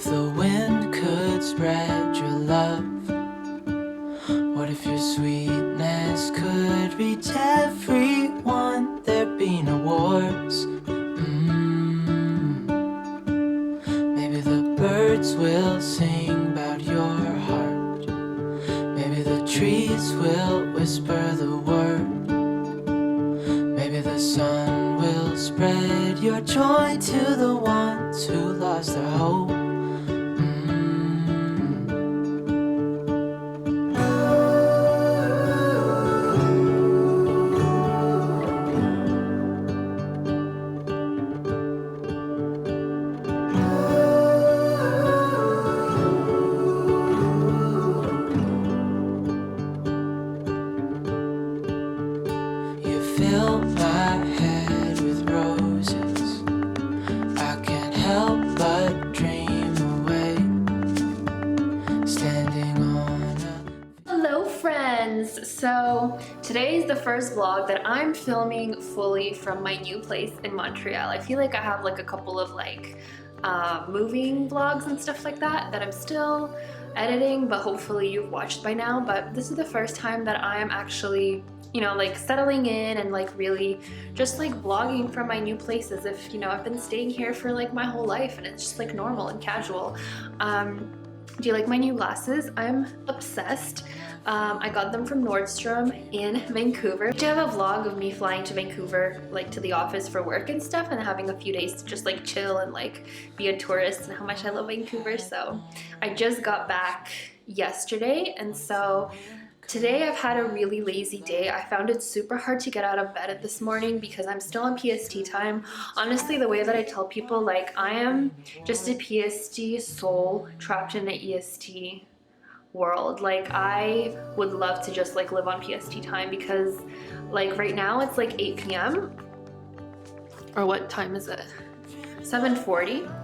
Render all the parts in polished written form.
if the wind could spread your love? What if your sweetness could reach everyone? There'd be no wars. Maybe the birds will sing about your heart. Maybe the trees will whisper the word. Maybe the sun will spread your joy to the ones who lost their hope. Fill my head with roses. I can't help but dream away. Standing on a... Hello friends! So today is the first vlog that I'm filming fully from my new place in Montreal. I feel like I have like a couple of moving vlogs and stuff like that I'm still editing, but hopefully you've watched by now. But this is the first time that I am actually, you know, like settling in and like really just like vlogging from my new place as if, you know, I've been staying here for like my whole life and it's just like normal and casual. Do you like my new glasses? I'm obsessed. I got them from Nordstrom in Vancouver. I have a vlog of me flying to Vancouver, like to the office for work and stuff, and having a few days to just like chill and like be a tourist and how much I love Vancouver. So I just got back yesterday, and so today I've had a really lazy day. I found it super hard to get out of bed this morning because I'm still on PST time. Honestly, the way that I tell people, like, I am just a PST soul trapped in the EST world. Like, I would love to just like live on PST time because like right now it's like 8 p.m. or what time is it? 7:40.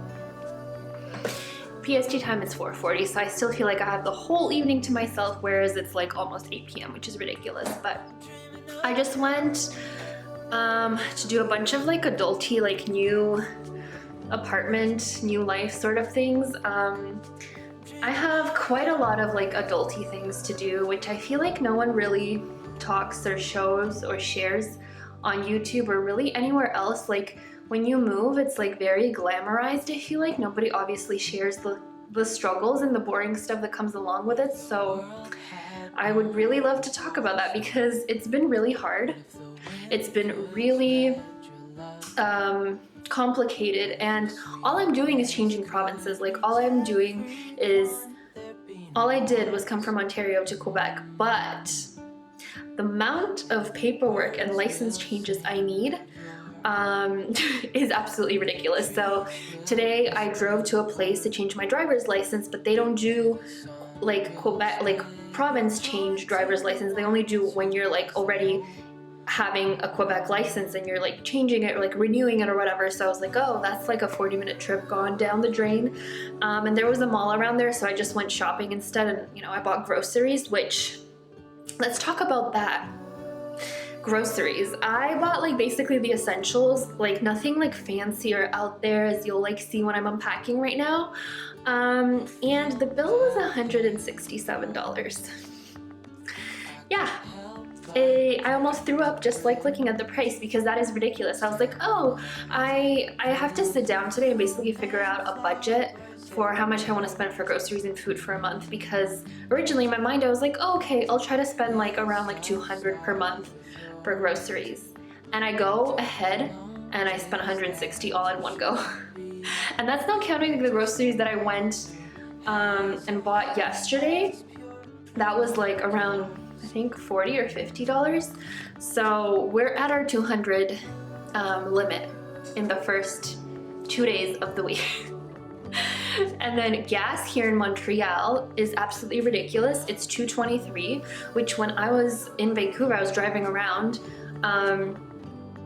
PST time is 4:40, so I still feel like I have the whole evening to myself, whereas it's like almost 8 p.m, which is ridiculous. But I just went to do a bunch of like adulty, like new apartment, new life sort of things. I have quite a lot of like adulty things to do, which I feel like no one really talks or shows or shares on YouTube or really anywhere else. Like, when you move, it's like very glamorized. I feel like nobody obviously shares the struggles and the boring stuff that comes along with it. So I would really love to talk about that because it's been really hard. It's been really complicated, and all I'm doing is changing provinces. Like, all I did was come from Ontario to Quebec, but the amount of paperwork and license changes I need is absolutely ridiculous. So today I drove to a place to change my driver's license, but they don't do like Quebec, like province change driver's license. They only do when you're like already having a Quebec license and you're like changing it or like renewing it or whatever. So I was like, oh, that's like a 40-minute trip gone down the drain. And there was a mall around there, so I just went shopping instead, and you know, I bought groceries, which, let's talk about that. Groceries. I bought like basically the essentials, like nothing like fancy or out there, as you'll like see when I'm unpacking right now. And the bill was $167. Yeah. I almost threw up just like looking at the price because that is ridiculous. I was like, oh, I have to sit down today and basically figure out a budget for how much I want to spend for groceries and food for a month, because originally in my mind I was like, oh, okay, I'll try to spend like around like $200 per month for groceries, and I go ahead and I spent $160 all in one go. And that's not counting the groceries that I went and bought yesterday. That was like around, I think, $40 or $50. So we're at our 200 limit in the first 2 days of the week. And then gas here in Montreal is absolutely ridiculous. It's $2.23, which when I was in Vancouver, I was driving around, and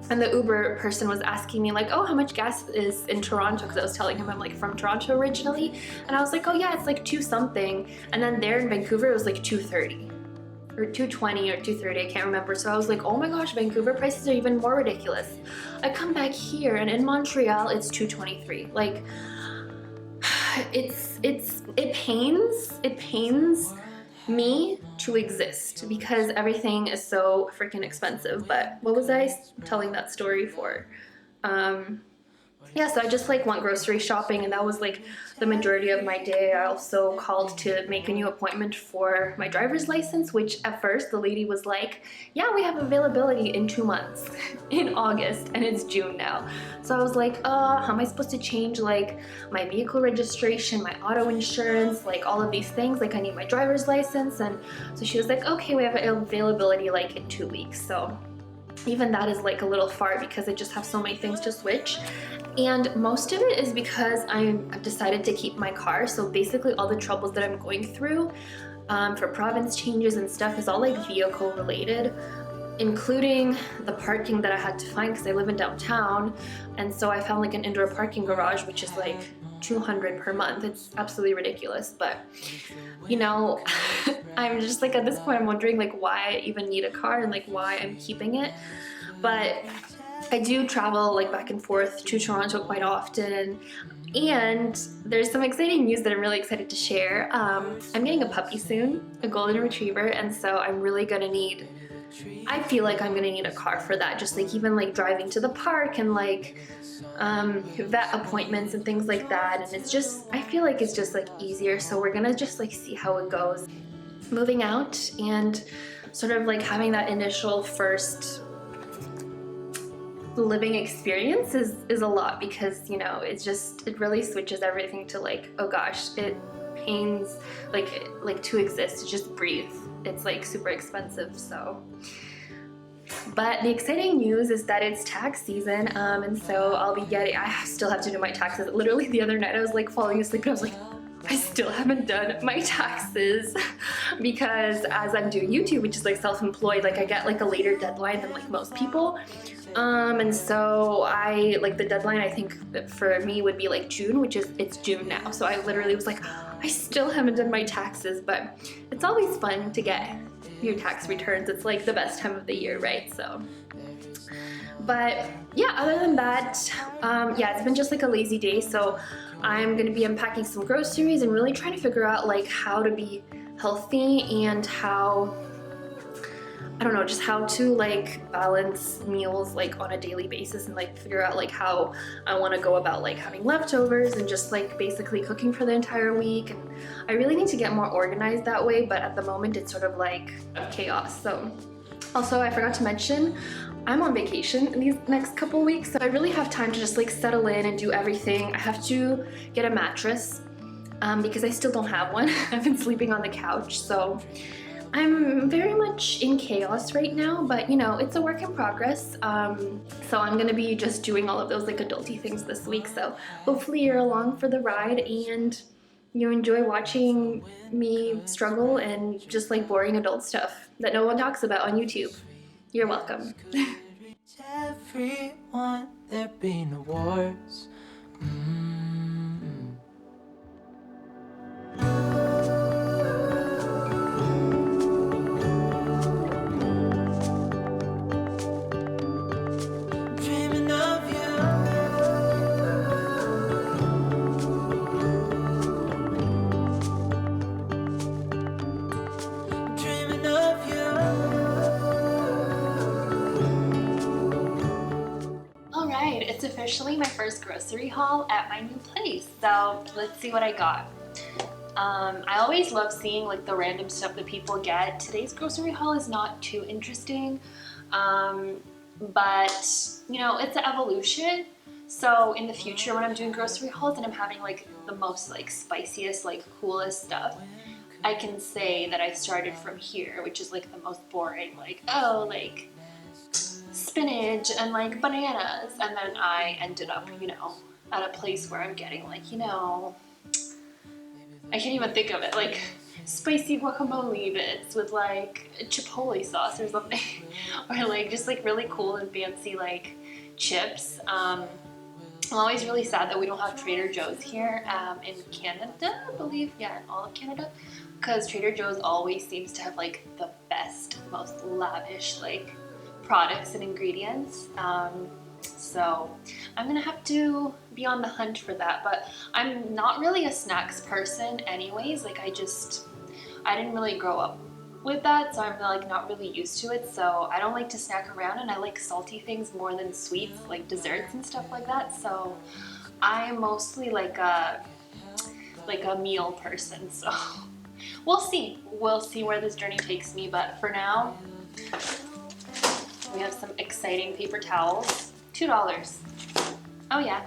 the Uber person was asking me like, oh, how much gas is in Toronto? Because I was telling him I'm like from Toronto originally, and I was like, oh yeah, it's like 2 something. And then there in Vancouver it was like 2.30 or 2.20 or 2.30, I can't remember. So I was like, oh my gosh, Vancouver prices are even more ridiculous. I come back here and in Montreal it's $2.23. Like, it pains me to exist because everything is so freaking expensive. But what was I telling that story for? Yeah, so I just like went grocery shopping, and that was like the majority of my day. I also called to make a new appointment for my driver's license, which at first the lady was like, yeah, we have availability in 2 months in August, and it's June now. So I was like, how am I supposed to change like my vehicle registration, my auto insurance, like all of these things? Like I need my driver's license. And so she was like, okay, we have availability like in 2 weeks. So even that is like a little far because I just have so many things to switch. And most of it is because I've decided to keep my car. So basically all the troubles that I'm going through for province changes and stuff is all like vehicle related, including the parking that I had to find because I live in downtown. And so I found like an indoor parking garage, which is like $200 per month. It's absolutely ridiculous. But you know, I'm just like at this point I'm wondering like why I even need a car and like why I'm keeping it. But I do travel like back and forth to Toronto quite often, and there's some exciting news that I'm really excited to share. I'm getting a puppy soon, a golden retriever, and so I'm really gonna need, I feel like I'm gonna need a car for that, just like even like driving to the park and like vet appointments and things like that. And it's just, I feel like it's just like easier, so we're gonna just like see how it goes. Moving out and sort of like having that initial first living experience is a lot because, you know, it's just, it really switches everything to like, oh gosh, it pains like to exist, to just breathe. It's like super expensive. So but the exciting news is that it's tax season, and so I'll be getting, I still have to do my taxes. Literally the other night I was like falling asleep and I was like, I still haven't done my taxes because as I'm doing YouTube, which is like self-employed, like I get like a later deadline than like most people. And so I, like the deadline I think for me would be like June, which is, it's June now. So I literally was like, I still haven't done my taxes, but it's always fun to get your tax returns. It's like the best time of the year, right? So, but yeah, other than that, yeah, it's been just like a lazy day. So I'm gonna be unpacking some groceries and really trying to figure out like how to be healthy and how, I don't know, just how to like balance meals like on a daily basis and like figure out like how I want to go about like having leftovers and just like basically cooking for the entire week. And I really need to get more organized that way, but at the moment it's sort of like chaos. So also I forgot to mention, I'm on vacation in these next couple weeks, so I really have time to just like settle in and do everything. I have to get a mattress because I still don't have one. I've been sleeping on the couch, so I'm very much in chaos right now, but you know, it's a work in progress. So I'm gonna be just doing all of those like adulty things this week. So hopefully you're along for the ride and you enjoy watching me struggle and just like boring adult stuff that no one talks about on YouTube. You're welcome. Everyone, there be no wars. Dreaming of you. Dreaming of you. All right, it's officially my first grocery haul at my new place. So let's see what I got. I always love seeing like the random stuff that people get. Today's grocery haul is not too interesting, but you know, it's an evolution. So in the future when I'm doing grocery hauls and I'm having like the most like spiciest, like coolest stuff, I can say that I started from here, which is like the most boring, like, oh, like spinach and like bananas, and then I ended up, you know, at a place where I'm getting like, you know, I can't even think of it, like spicy guacamole bits with like chipotle sauce or something, or like just like really cool and fancy like chips. I'm always really sad that we don't have Trader Joe's here in Canada, I believe, yeah, in all of Canada, because Trader Joe's always seems to have like the best, most lavish like products and ingredients. So I'm gonna have to be on the hunt for that. But I'm not really a snacks person anyways. Like I didn't really grow up with that, so I'm like not really used to it. So I don't like to snack around, and I like salty things more than sweets, like desserts and stuff like that. So I am mostly like a meal person. So we'll see where this journey takes me. But for now, we have some exciting paper towels. $2. Oh yeah.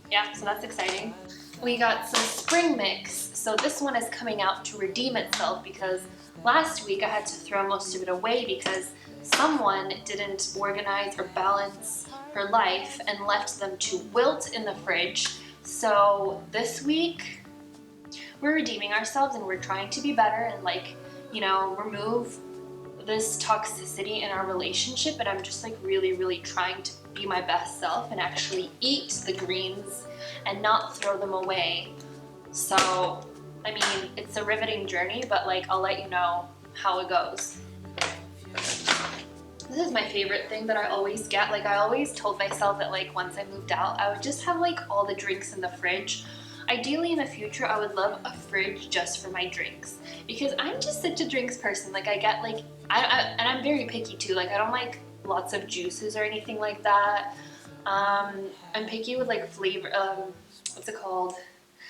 Yeah, so that's exciting. We got some spring mix. So this one is coming out to redeem itself because last week I had to throw most of it away because someone didn't organize or balance her life and left them to wilt in the fridge. So this week we're redeeming ourselves and we're trying to be better and like, you know, remove this toxicity in our relationship. And I'm just like really trying to be my best self and actually eat the greens and not throw them away. So I mean, it's a riveting journey, but like I'll let you know how it goes. This is my favorite thing that I always get. Like I always told myself that like once I moved out, I would just have like all the drinks in the fridge. Ideally in the future, I would love a fridge just for my drinks because I'm just such a drinks person. Like I get like, and I'm very picky too. Like I don't like lots of juices or anything like that. I'm picky with like flavor, what's it called?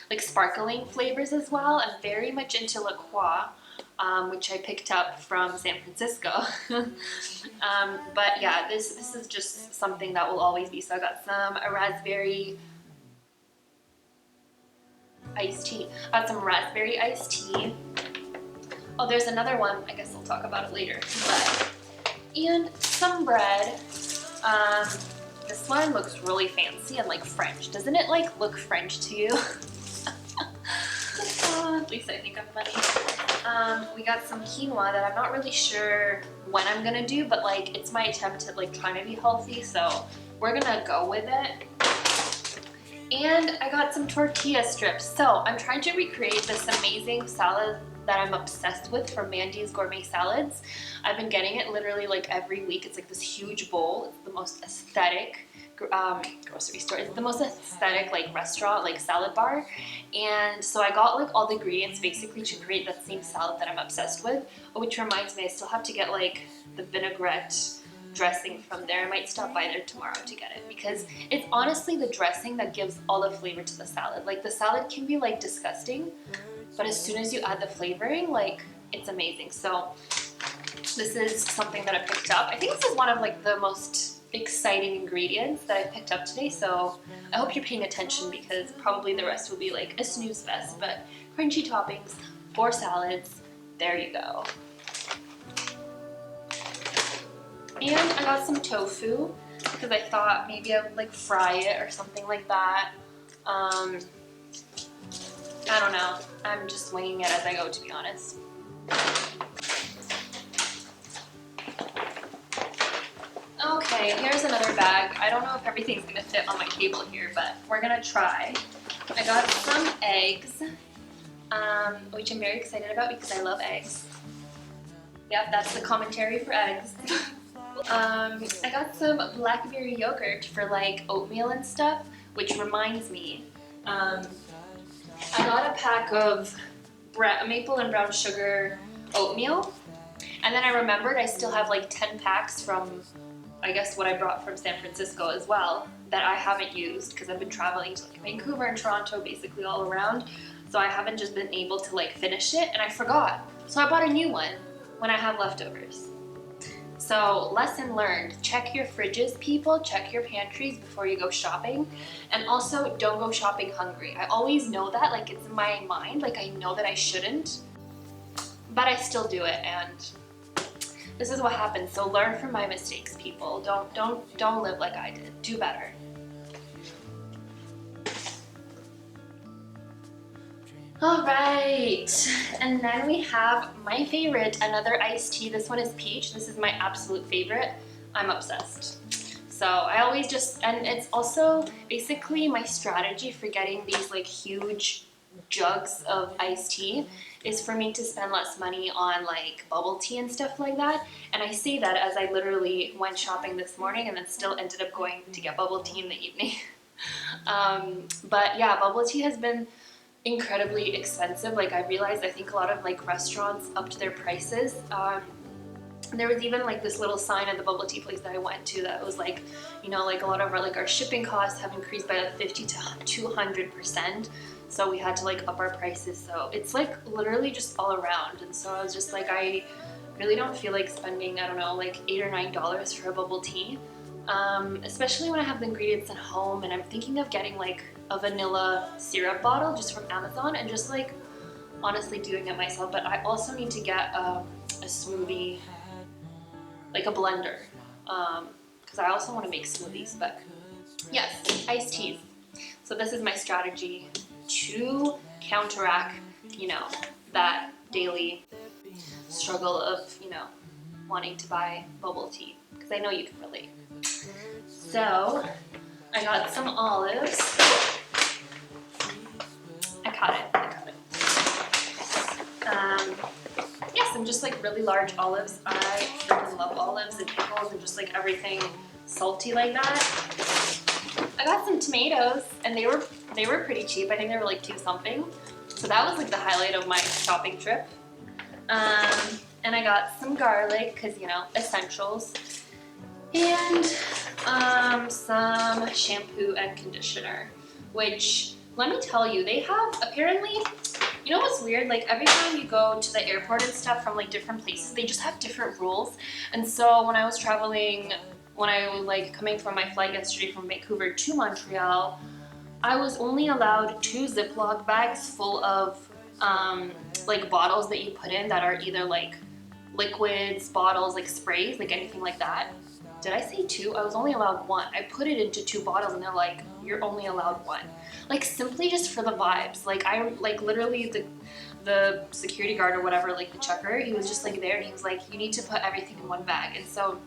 Like sparkling flavors as well. I'm very much into La Croix, which I picked up from San Francisco. But yeah, this is just something that will always be. So I got a raspberry iced tea. I got some raspberry iced tea. Oh, there's another one. I guess I'll talk about it later. And some bread. This one looks really fancy and like French. Doesn't it like look French to you? At least I think I'm funny. We got some quinoa that I'm not really sure when I'm gonna do, but like it's my attempt at like trying to be healthy, so we're gonna go with it. And I got some tortilla strips. So I'm trying to recreate this amazing salad that I'm obsessed with from Mandy's Gourmet Salads. I've been getting it literally like every week. It's like this huge bowl. It's the most aesthetic grocery store. It's the most aesthetic like restaurant, like salad bar. And so I got like all the ingredients basically to create that same salad that I'm obsessed with. Which reminds me, I still have to get like the vinaigrette dressing from there. I might stop by there tomorrow to get it because it's honestly the dressing that gives all the flavor to the salad. Like the salad can be like disgusting, but as soon as you add the flavoring, like it's amazing. So this is something that I picked up. I think this is one of like the most exciting ingredients that I picked up today. So I hope you're paying attention because probably the rest will be like a snooze fest, but crunchy toppings, 4 salads, there you go. And I got some tofu because I thought maybe I would like fry it or something like that. I don't know. I'm just winging it as I go, to be honest. Okay, here's another bag. I don't know if everything's gonna fit on my table here, but we're gonna try. I got some eggs, which I'm very excited about because I love eggs. Yep, that's the commentary for eggs. I got some blackberry yogurt for like oatmeal and stuff, which reminds me, I got a pack of maple and brown sugar oatmeal, and then I remembered I still have like 10 packs from, I guess, what I brought from San Francisco as well that I haven't used because I've been traveling to like Vancouver and Toronto, basically all around, so I haven't just been able to like finish it, and I forgot. So I bought a new one when I have leftovers. So lesson learned, check your fridges, people, check your pantries before you go shopping. And also don't go shopping hungry. I always know that, like it's in my mind, like I know that I shouldn't, but I still do it, and this is what happens. So learn from my mistakes, people. Don't live like I did. Do better. All right, and then we have my favorite, another iced tea. This one is peach. This is my absolute favorite. I'm obsessed. So I always just, and it's also basically my strategy for getting these like huge jugs of iced tea is for me to spend less money on like bubble tea and stuff like that. And I say that as I literally went shopping this morning and then still ended up going to get bubble tea in the evening. But yeah, bubble tea has been incredibly expensive. Like I realized, I think a lot of like restaurants upped their prices. There was even like this little sign at the bubble tea place that I went to that was like, you know, like a lot of our shipping costs have increased by like 50 to 200%. So we had to like up our prices. So it's like literally just all around. And so I was just like, I really don't feel like spending, I don't know, like $8 or $9 for a bubble tea. Especially when I have the ingredients at home, and I'm thinking of getting like a vanilla syrup bottle just from Amazon and just like honestly doing it myself. But I also need to get a smoothie, like a blender, because I also want to make smoothies. But yes, iced teas. So this is my strategy to counteract, you know, that daily struggle of, you know, wanting to buy bubble tea, because I know you can relate. So I got some olives. I caught it. Yeah, some just like really large olives. I freaking love olives and pickles and just like everything salty like that. I got some tomatoes, and they were pretty cheap. I think they were like $2 something. So that was like the highlight of my shopping trip. And I got some garlic, because, you know, essentials. And some shampoo and conditioner, which, let me tell you, they have apparently, you know what's weird? Like every time you go to the airport and stuff from like different places, they just have different rules. And so when I was traveling, when I was like coming from my flight yesterday from Vancouver to Montreal, I was only allowed 2 Ziploc bags full of like bottles that you put in that are either like liquids, bottles, like sprays, like anything like that. Did I say 2? I was only allowed 1. I put it into 2 bottles and they're like, you're only allowed 1. Like simply just for the vibes. Like I like literally the security guard or whatever, like the checker, he was just like there and he was like, you need to put everything in 1 bag. And so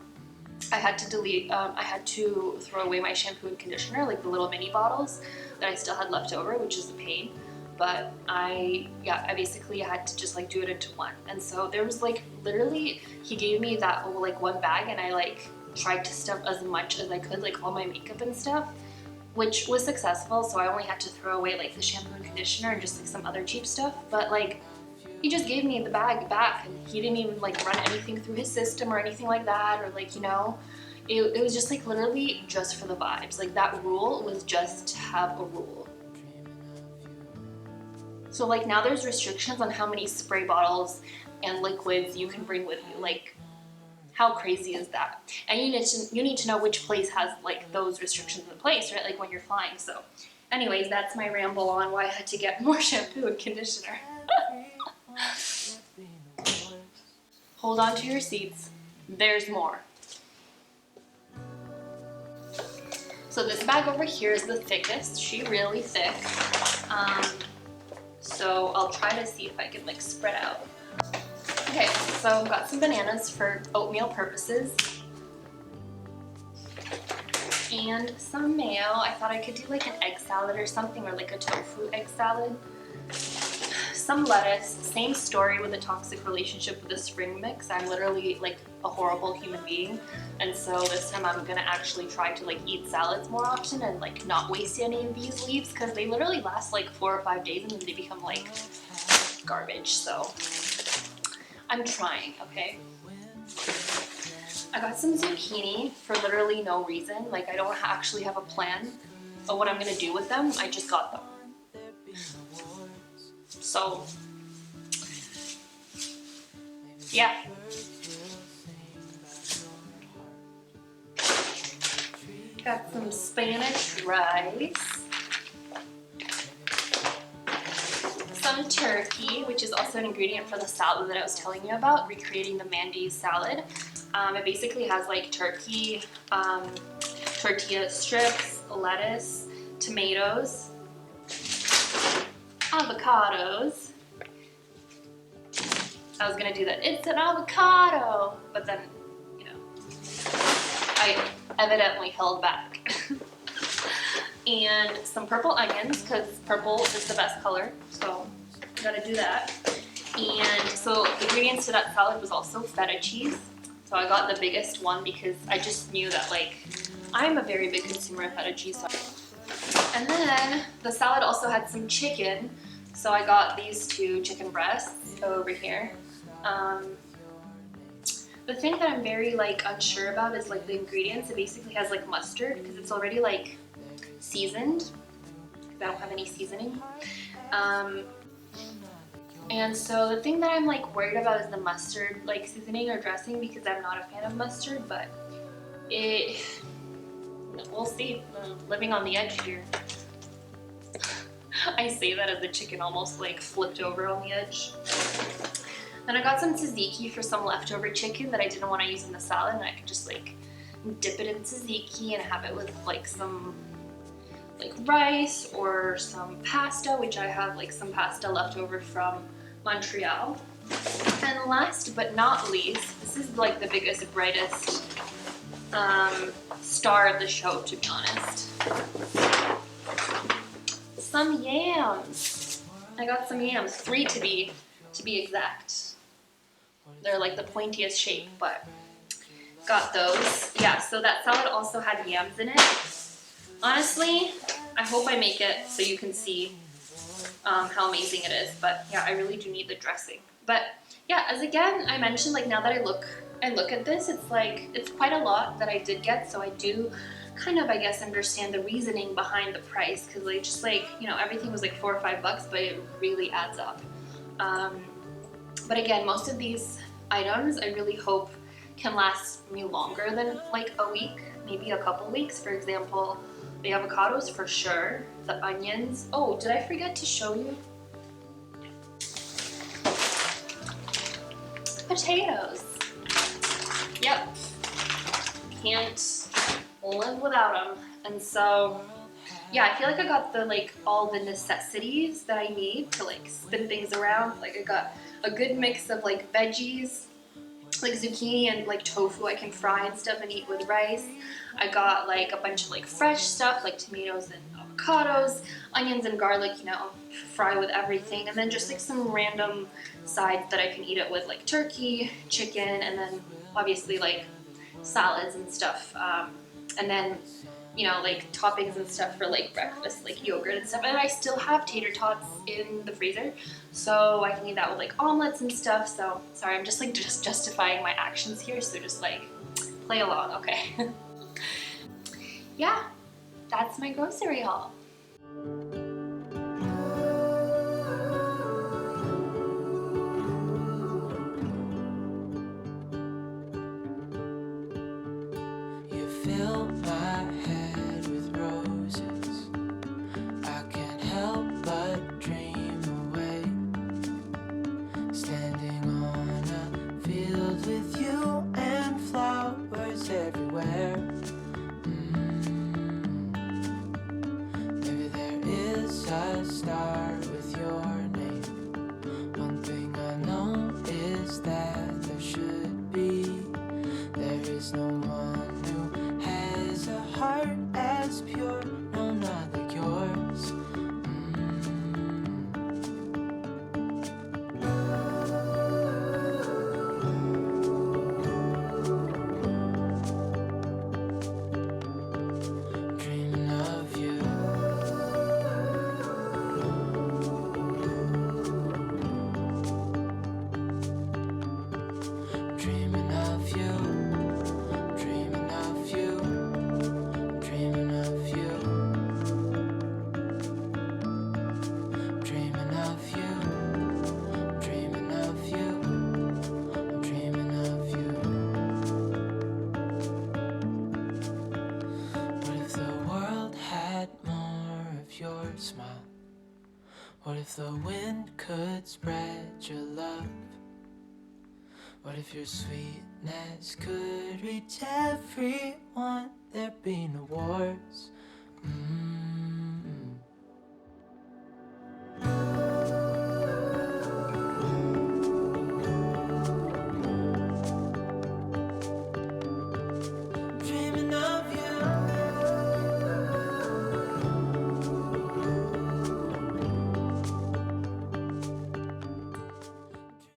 I had to I had to throw away my shampoo and conditioner, like the little mini bottles that I still had left over, which is a pain. But I basically had to just like do it into 1. And so there was like literally, he gave me that like 1 bag, and I like tried to stuff as much as I could, like all my makeup and stuff, which was successful. So I only had to throw away like the shampoo and conditioner and just like some other cheap stuff. But like he just gave me the bag back, and he didn't even like run anything through his system or anything like that, or like, you know, it was just like literally just for the vibes. Like that rule was just to have a rule. So like now there's restrictions on how many spray bottles and liquids you can bring with you. Like how crazy is that? And you need to know which place has like those restrictions in place, right? Like when you're flying. So anyways, that's my ramble on why I had to get more shampoo and conditioner. Hold on to your seats. There's more. So this bag over here is the thickest. She's really thick. So I'll try to see if I can like spread out. Okay, so I've got some bananas for oatmeal purposes. And some mayo. I thought I could do like an egg salad or something, or like a tofu egg salad. Some lettuce. Same story with a toxic relationship with the spring mix. I'm literally like a horrible human being, and so this time I'm gonna actually try to like eat salads more often and like not waste any of these leaves, because they literally last like 4 or 5 days and then they become like garbage. So I'm trying, okay? I got some zucchini for literally no reason. Like I don't actually have a plan of what I'm gonna do with them. I just got them. So yeah. Got some Spanish rice. Some turkey, which is also an ingredient for the salad that I was telling you about, recreating the Mandy's salad. It basically has like turkey, tortilla strips, lettuce, tomatoes, avocados. I was gonna do that, it's an avocado, but then, you know, I evidently held back. and some purple onions, because purple is the best color, so gotta do that. And so the ingredients to that salad was also feta cheese. So I got the biggest one because I just knew that, like, I'm a very big consumer of feta cheese. And then the salad also had some chicken. So I got these 2 chicken breasts over here. The thing that I'm very like unsure about is like the ingredients. It basically has like mustard because it's already like seasoned. I don't have any seasoning. And so the thing that I'm like worried about is the mustard like seasoning or dressing, because I'm not a fan of mustard, but we'll see. I'm living on the edge here. I say that as the chicken almost like flipped over on the edge. Then I got some tzatziki for some leftover chicken that I didn't want to use in the salad, and I could just like dip it in tzatziki and have it with like some like rice or some pasta, which I have like some pasta left over from Montreal. And last but not least, this is like the biggest, brightest star of the show, to be honest. Some yams. I got some yams, 3 to be exact. They're like the pointiest shape, but got those. Yeah, so that salad also had yams in it. Honestly, I hope I make it so you can see how amazing it is. But yeah, I really do need the dressing. But yeah, as again I mentioned, like now that I look at this, it's like it's quite a lot that I did get. So I do kind of, I guess, understand the reasoning behind the price, because like just like, you know, everything was like $4 or $5, but it really adds up. But again, most of these items I really hope can last me longer than like a week, maybe a couple weeks. For example, the avocados for sure, the onions. Oh, did I forget to show you? Potatoes. Yep. Can't live without them. And so, yeah, I feel like I got the like all the necessities that I need to like spin things around. Like I got a good mix of like veggies, like zucchini and like tofu I can fry and stuff and eat with rice. I got like a bunch of like fresh stuff like tomatoes and avocados, onions and garlic, you know, fry with everything. And then just like some random sides that I can eat it with, like turkey, chicken, and then obviously like salads and stuff. And then, you know, like toppings and stuff for like breakfast, like yogurt and stuff. And I still have tater tots in the freezer, so I can eat that with like omelets and stuff. So sorry, I'm just like just justifying my actions here, so just like play along, okay? Yeah, that's my grocery haul. You fill my head with roses. I can't help but dream away, standing on a field with you and flowers everywhere. Maybe there is a star with your name. One thing I know is that there should be. There is no one who has a heart as pure, no, not like yours. Dreaming of you. Dreaming of you. Dreaming of you. Dreaming of you. Dreaming of you. Dreaming of you. I'm dreaming of you. What if the world had more of your smile? What if the wind could spread your love? What if your sweetness could reach everyone? There'd be no wars.